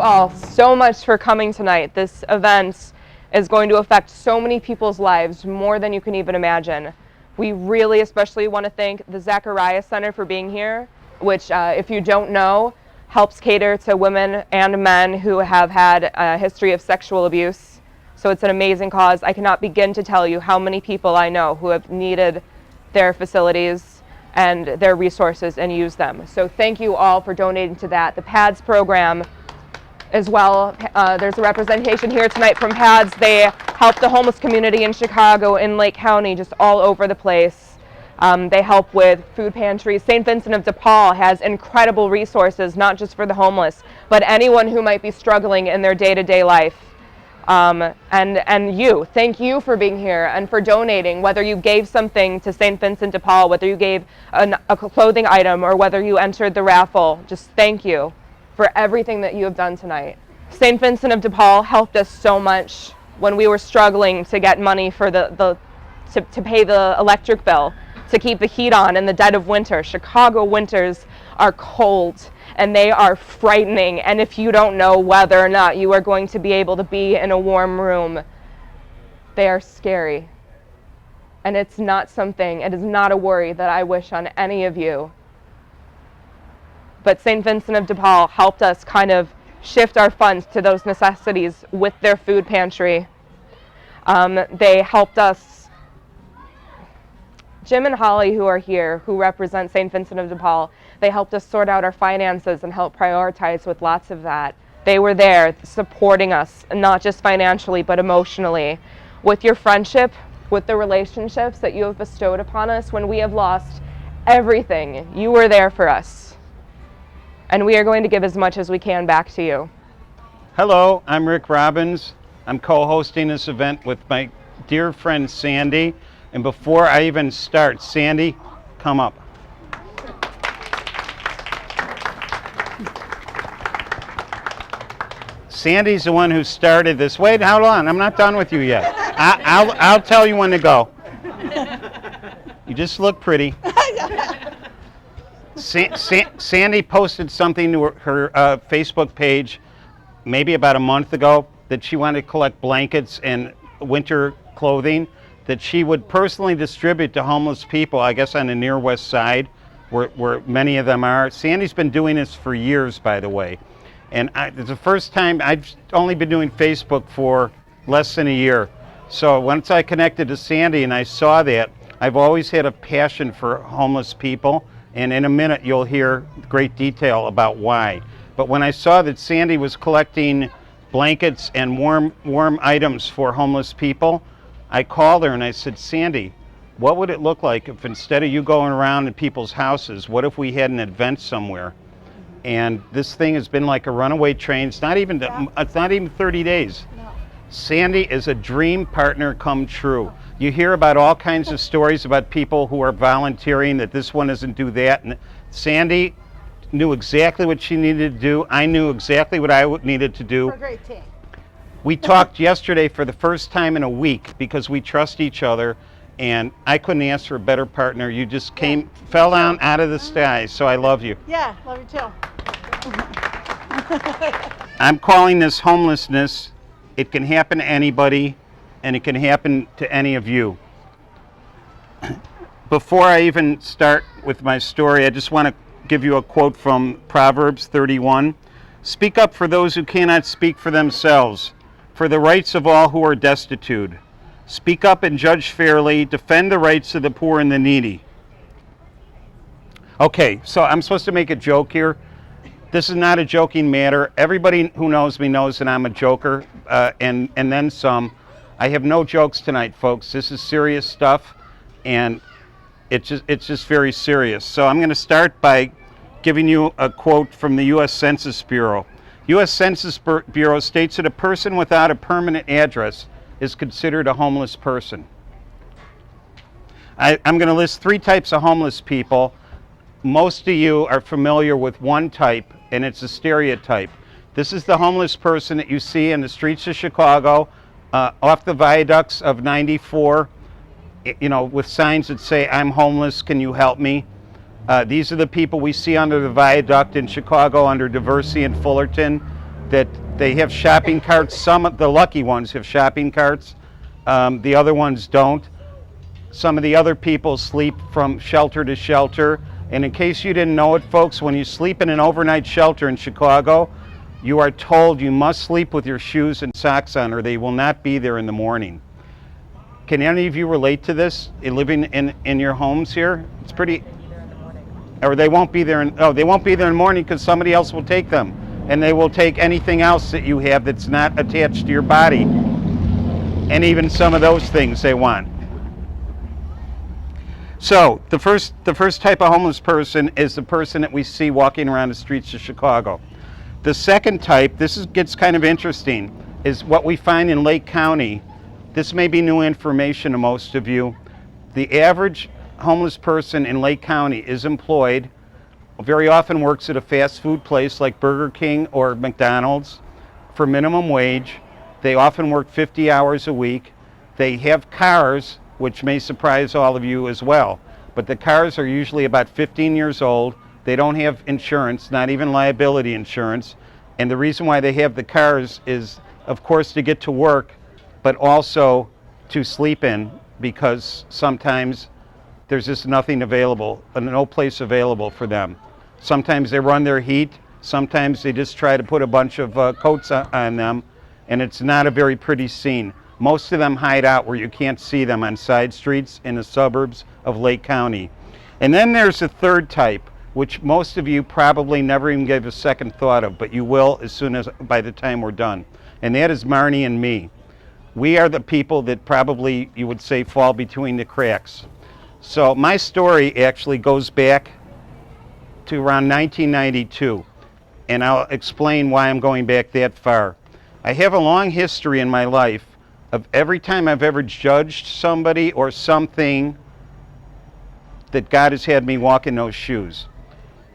all so much for coming tonight. This event is going to affect so many people's lives, more than you can even imagine. We really especially want to thank the Zachariah Center for being here, which, if you don't know, helps cater to women and men who have had a history of sexual abuse. So it's an amazing cause. I cannot begin to tell you how many people I know who have needed their facilities and their resources and used them. So thank you all for donating to that. The PADS program as well, there's a representation here tonight from PADS. They help the homeless community in Chicago, in Lake County, just all over the place. They help with food pantries. St. Vincent de Paul has incredible resources, not just for the homeless, but anyone who might be struggling in their day-to-day life. And you, thank you for being here and for donating, whether you gave something to St. Vincent de Paul, whether you gave a clothing item, or whether you entered the raffle. Just thank you for everything that you have done tonight. St. Vincent de Paul helped us so much when we were struggling to get money for to pay the electric bill, to keep the heat on in the dead of winter. Chicago winters are cold and they are frightening, and if you don't know whether or not you are going to be able to be in a warm room, they are scary. And it's not something, it is not a worry that I wish on any of you. But St. Vincent de Paul helped us kind of shift our funds to those necessities with their food pantry. They helped us. Jim and Holly, who are here, who represent St. Vincent de Paul, they helped us sort out our finances and help prioritize with lots of that. They were there supporting us, not just financially, but emotionally. With your friendship, with the relationships that you have bestowed upon us when we have lost everything, you were there for us. And we are going to give as much as we can back to you. Hello, I'm Rick Robbins. I'm co-hosting this event with my dear friend Sandy. And before I even start, Sandy, come up. Sandy's the one who started this. Wait, hold on, I'm not done with you yet. I'll tell you when to go. You just look pretty. Sandy posted something to her Facebook page maybe about a month ago that she wanted to collect blankets and winter clothing that she would personally distribute to homeless people, I guess on the near west side, where many of them are. Sandy's been doing this for years, by the way. And it's the first time. I've only been doing Facebook for less than a year. So once I connected to Sandy and I saw that, I've always had a passion for homeless people. And in a minute, you'll hear great detail about why. But when I saw that Sandy was collecting blankets and warm items for homeless people, I called her and I said, Sandy, what would it look like if instead of you going around in people's houses, what if we had an event somewhere? And this thing has been like a runaway train. It's not even 30 days. No. Sandy is a dream partner come true. You hear about all kinds of stories about people who are volunteering, that this one doesn't do that. And Sandy knew exactly what she needed to do. I knew exactly what I needed to do. We're a great team. We talked yesterday for the first time in a week because we trust each other, and I couldn't ask for a better partner. You just fell down out of the sky, so I love you. Yeah, love you too. I'm calling this homelessness. It can happen to anybody, and it can happen to any of you. Before I even start with my story, I just want to give you a quote from Proverbs 31. Speak up for those who cannot speak for themselves, for the rights of all who are destitute. Speak up and judge fairly. Defend the rights of the poor and the needy. Okay, so I'm supposed to make a joke here. This is not a joking matter. Everybody who knows me knows that I'm a joker, and then some. I have no jokes tonight, folks. This is serious stuff, and it's just very serious. So I'm going to start by giving you a quote from the U.S. Census Bureau. U.S. Census Bureau states that a person without a permanent address is considered a homeless person. I'm going to list 3 types of homeless people. Most of you are familiar with one type, and it's a stereotype. This is the homeless person that you see in the streets of Chicago, off the viaducts of 94, with signs that say, I'm homeless, can you help me? These are the people we see under the viaduct in Chicago under Diversey and Fullerton. that they have shopping carts. Some of the lucky ones have shopping carts. The other ones don't. Some of the other people sleep from shelter to shelter. And in case you didn't know it, folks, when you sleep in an overnight shelter in Chicago, you are told you must sleep with your shoes and socks on or they will not be there in the morning. Can any of you relate to this, living in your homes here? It's pretty... Or they won't be there they won't be there in the morning because somebody else will take them. And they will take anything else that you have that's not attached to your body. And even some of those things they want. So the first type of homeless person is the person that we see walking around the streets of Chicago. The second type, gets kind of interesting, is what we find in Lake County. This may be new information to most of you. The average homeless person in Lake County is employed, very often works at a fast food place like Burger King or McDonald's for minimum wage. They often work 50 hours a week. They have cars, which may surprise all of you as well. But the cars are usually about 15 years old. They don't have insurance, not even liability insurance. And the reason why they have the cars is, of course, to get to work, but also to sleep in, because sometimes there's just nothing available, no place available for them. Sometimes they run their heat. Sometimes they just try to put a bunch of coats on them, and it's not a very pretty scene. Most of them hide out where you can't see them on side streets in the suburbs of Lake County. And then there's a third type, which most of you probably never even gave a second thought of, but you will by the time we're done. And that is Marnie and me. We are the people that probably, you would say, fall between the cracks. So my story actually goes back to around 1992, and I'll explain why I'm going back that far. I have a long history in my life of every time I've ever judged somebody or something that God has had me walk in those shoes.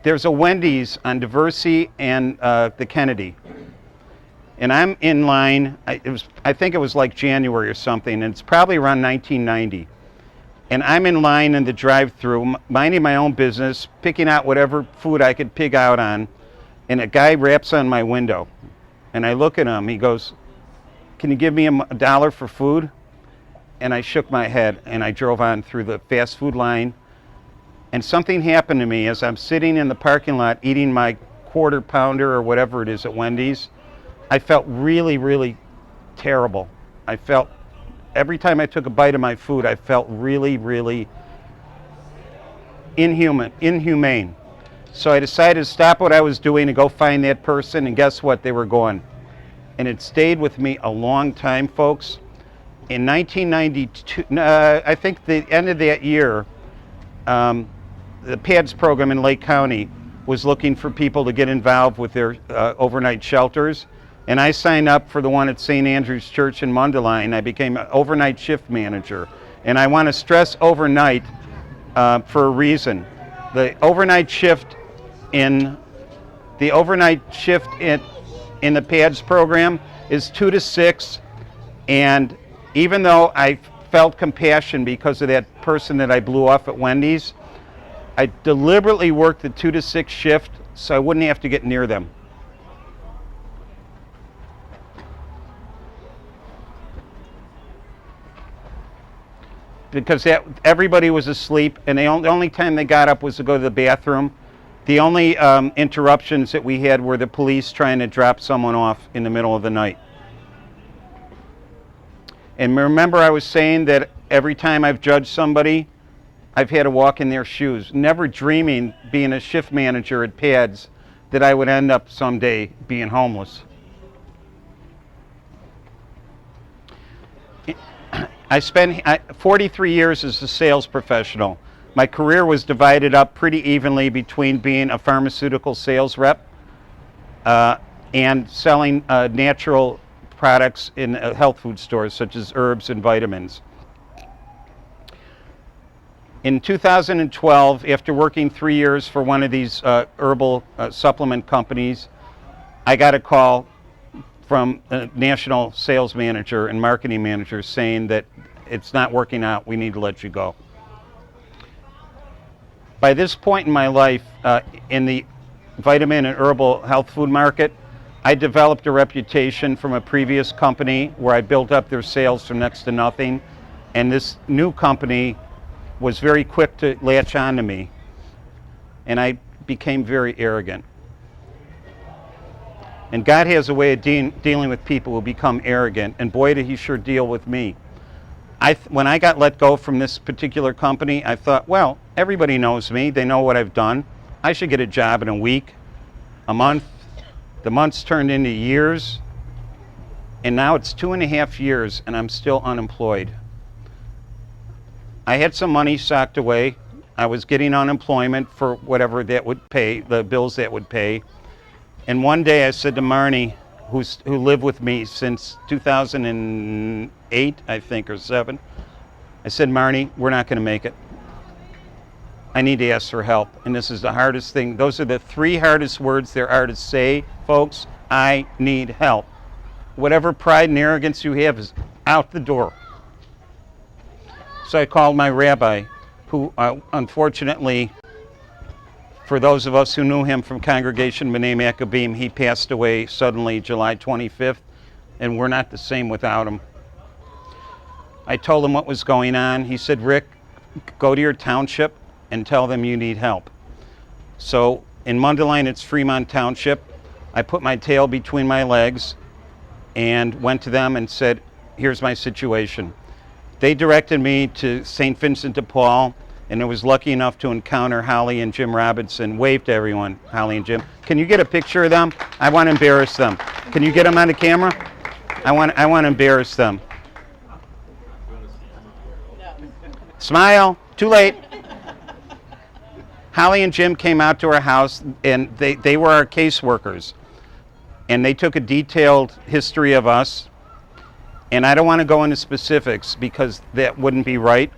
There's a Wendy's on Diversey and the Kennedy. And I'm in line, I think it was like January or something, and it's probably around 1990. And I'm in line in the drive-thru, minding my own business, picking out whatever food I could pig out on, and a guy raps on my window. And I look at him, he goes, "Can you give me $1 for food?" And I shook my head, and I drove on through the fast food line. And something happened to me as I'm sitting in the parking lot eating my quarter pounder or whatever it is at Wendy's. I felt really, really terrible. I felt, every time I took a bite of my food, I felt really, really inhumane. So I decided to stop what I was doing and go find that person, and guess what? They were gone. And it stayed with me a long time, folks. In 1992, I think the end of that year, the PADS program in Lake County was looking for people to get involved with their overnight shelters. And I signed up for the one at St. Andrew's Church in Mundelein. I became an overnight shift manager. And I want to stress overnight for a reason. The overnight shift in the PADS program is 2 to 6. And even though I felt compassion because of that person that I blew off at Wendy's, I deliberately worked the 2 to 6 shift so I wouldn't have to get near them. Because everybody was asleep, and the only time they got up was to go to the bathroom. The only interruptions that we had were the police trying to drop someone off in the middle of the night. And remember, I was saying that every time I've judged somebody, I've had to walk in their shoes, never dreaming, being a shift manager at PADS, that I would end up someday being homeless. I spent 43 years as a sales professional. My career was divided up pretty evenly between being a pharmaceutical sales rep and selling natural products in health food stores such as herbs and vitamins. In 2012, after working 3 years for one of these herbal supplement companies, I got a call from a national sales manager and marketing manager saying that it's not working out, we need to let you go. By this point in my life, in the vitamin and herbal health food market, I developed a reputation from a previous company where I built up their sales from next to nothing, and this new company was very quick to latch on to me, and I became very arrogant. And God has a way of dealing with people who become arrogant, and boy did he sure deal with me. When I got let go from this particular company, I thought, well, everybody knows me, they know what I've done. I should get a job in a week, a month. The months turned into years, and now it's 2.5 years and I'm still unemployed. I had some money socked away. I was getting unemployment for whatever that would pay, the bills that would pay. And one day I said to Marnie, who lived with me since 2008, I think, or 7, I said, Marnie, we're not going to make it. I need to ask for help, and this is the hardest thing. Those are the 3 hardest words there are to say, folks. I need help. Whatever pride and arrogance you have is out the door. So I called my rabbi, who unfortunately, for those of us who knew him from Congregation B'nai Maccabim, he passed away suddenly July 25th, and we're not the same without him. I told him what was going on. He said, Rick, go to your township and tell them you need help. So in Mundelein, it's Fremont Township. I put my tail between my legs and went to them and said, here's my situation. They directed me to St. Vincent de Paul, and I was lucky enough to encounter Holly and Jim Robinson. Wave to everyone, Holly and Jim. Can you get a picture of them? I want to embarrass them. Can you get them on the camera? I want to embarrass them. Smile. Too late. Holly and Jim came out to our house, and they were our caseworkers. And they took a detailed history of us. And I don't want to go into specifics because that wouldn't be right.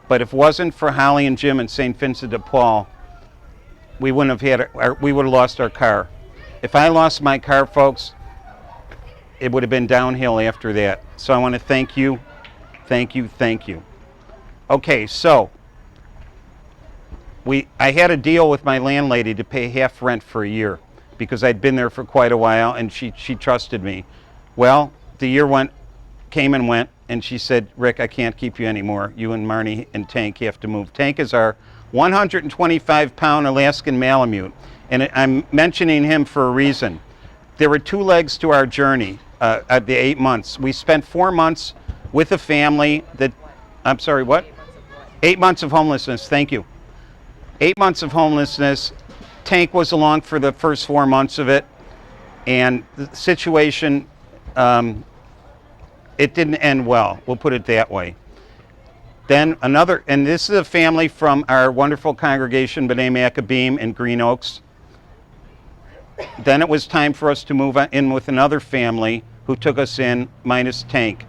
But if it wasn't for Holly and Jim and St. Vincent de Paul, we wouldn't have we would have lost our car. If I lost my car, folks, it would have been downhill after that. So I want to thank you, thank you, thank you. Okay, so I had a deal with my landlady to pay half rent for a year because I'd been there for quite a while, and she trusted me. Well, the year came and went, and she said, Rick, I can't keep you anymore. You and Marnie and Tank have to move. Tank is our 125-pound Alaskan Malamute, and I'm mentioning him for a reason. There were 2 legs to our journey at the 8 months. We spent 4 months with a family that, I'm sorry, what? 8 months of homelessness, thank you. 8 months of homelessness. Tank was along for the first 4 months of it, and the situation, it didn't end well, we'll put it that way. Then and this is a family from our wonderful congregation, B'nai Maccabim in Green Oaks. Then it was time for us to move in with another family who took us in, minus Tank.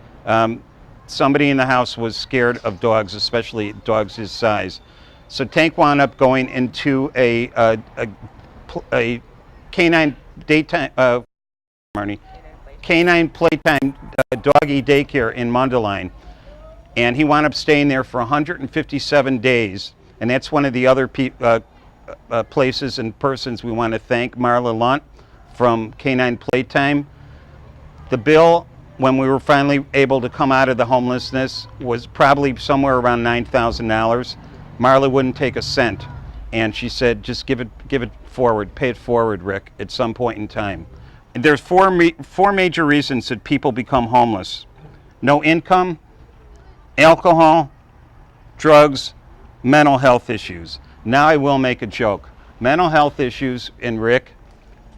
Somebody in the house was scared of dogs, especially dogs his size. So Tank wound up going into a canine daytime, canine playtime doggy daycare in Mundelein. And he wound up staying there for 157 days. And that's one of the other places and persons we want to thank, Marla Lunt from Canine Playtime. The bill, when we were finally able to come out of the homelessness, was probably somewhere around $9,000. Marla wouldn't take a cent, and she said, just give it forward, pay it forward, Rick, at some point in time. And there's four major reasons that people become homeless. No income, alcohol, drugs, mental health issues. Now I will make a joke. Mental health issues, and Rick,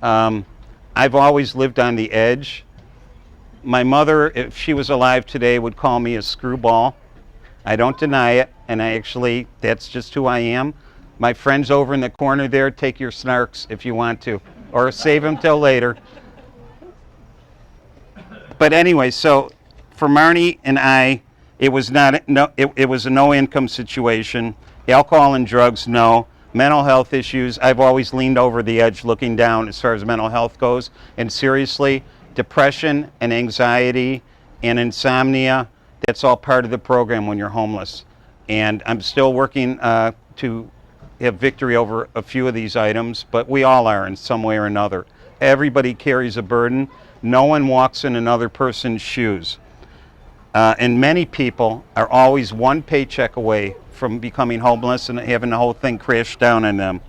I've always lived on the edge. My mother, if she was alive today, would call me a screwball. I don't deny it, and that's just who I am. My friends over in the corner there, take your snarks if you want to, or save them till later. But anyway, so for Marnie and I, it was a no-income situation. Alcohol and drugs, no. Mental health issues, I've always leaned over the edge looking down as far as mental health goes. And seriously, depression and anxiety and insomnia, that's all part of the program when you're homeless. And I'm still working to have victory over a few of these items, but we all are in some way or another. everybody carries a burden. No one walks in another person's shoes. And many people are always one paycheck away from becoming homeless and having the whole thing crash down on them.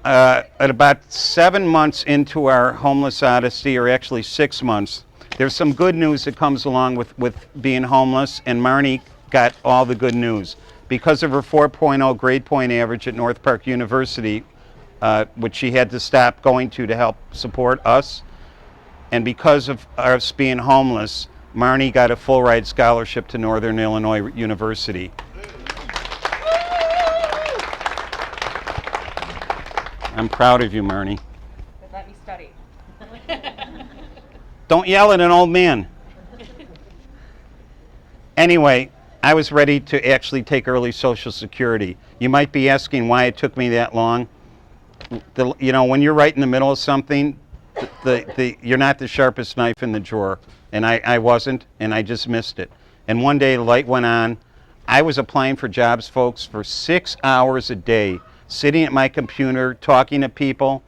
At about 7 months into our homeless odyssey, or actually 6 months, there's some good news that comes along with being homeless, and Marnie got all the good news. Because of her 4.0 grade point average at North Park University, which she had to stop going to help support us, and because of us being homeless, Marnie got a full ride scholarship to Northern Illinois University. I'm proud of you, Marnie. Let me study. Don't yell at an old man. Anyway, I was ready to actually take early Social Security. You might be asking why it took me that long. You know, when you're right in the middle of something, you're not the sharpest knife in the drawer. And I wasn't, and I just missed it. And one day the light went on. I was applying for jobs, folks, for 6 hours a day, sitting at my computer, talking to people.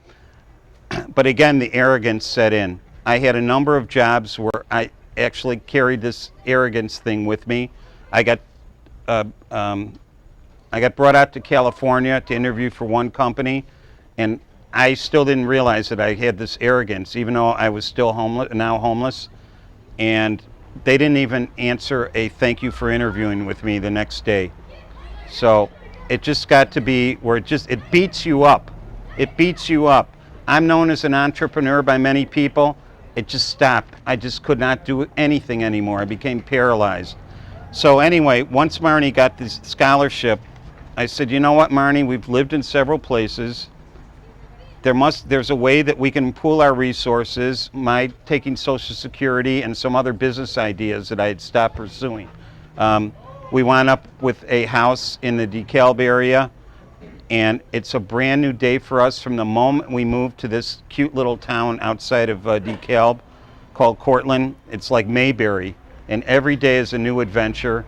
But again, the arrogance set in. I had a number of jobs where I actually carried this arrogance thing with me. I got brought out to California to interview for one company, and I still didn't realize that I had this arrogance, even though I was still homeless. And they didn't even answer a thank you for interviewing with me the next day. So it just got to be where it beats you up. It beats you up. I'm known as an entrepreneur by many people. It just stopped. I just could not do anything anymore. I became paralyzed. So anyway, once Marnie got this scholarship, I said, you know what, Marnie, we've lived in several places. There's a way that we can pool our resources, my taking Social Security and some other business ideas that I had stopped pursuing. We wound up with a house in the DeKalb area, and it's a brand new day for us from the moment we moved to this cute little town outside of DeKalb called Cortland. It's like Mayberry, and every day is a new adventure.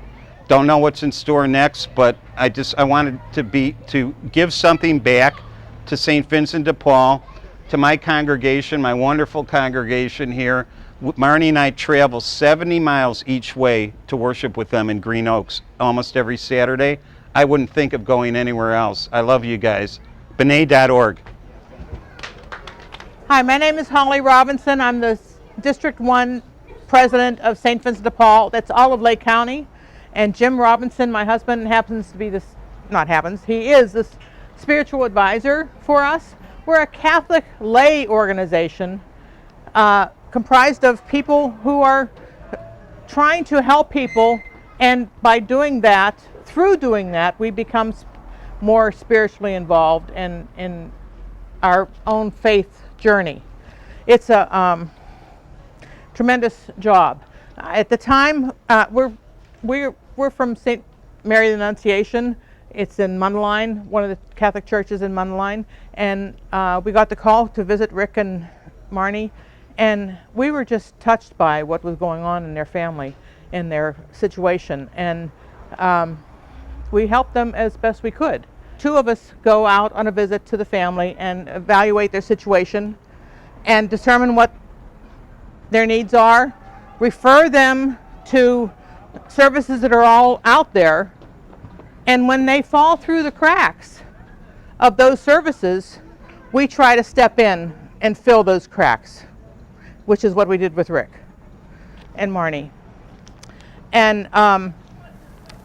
Don't know what's in store next, but I wanted to give something back to St. Vincent de Paul, to my congregation, my wonderful congregation here. Marnie and I travel 70 miles each way to worship with them in Green Oaks almost every Saturday. I wouldn't think of going anywhere else. I love you guys. B'nai.org. Hi, my name is Holly Robinson. I'm the District 1 President of St. Vincent de Paul. That's all of Lake County. And Jim Robinson, my husband, he is the spiritual advisor for us. We're a Catholic lay organization comprised of people who are trying to help people, and by doing that, through doing that, we become more spiritually involved in our own faith journey. It's a tremendous job. At the time, we're from St. Mary the Annunciation. It's in Mundelein, one of the Catholic churches in Mundelein, and we got the call to visit Rick and Marnie, and we were just touched by what was going on in their family, in their situation, and we helped them as best we could. Two of us go out on a visit to the family and evaluate their situation and determine what their needs are, refer them to services that are all out there, and when they fall through the cracks of those services, we try to step in and fill those cracks, which is what we did with Rick and Marnie. And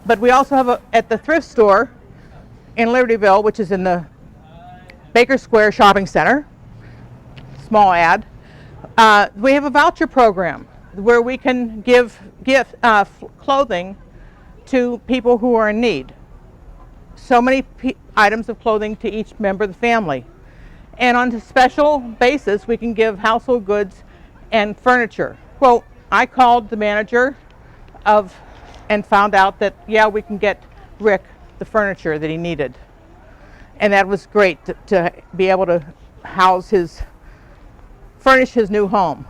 but we also have at the thrift store in Libertyville, which is in the Baker Square Shopping Center, small ad, we have a voucher program where we can give clothing to people who are in need. So many items of clothing to each member of the family. And on a special basis, we can give household goods and furniture. Well, I called the manager and found out that, yeah, we can get Rick the furniture that he needed. And that was great to be able to furnish his new home.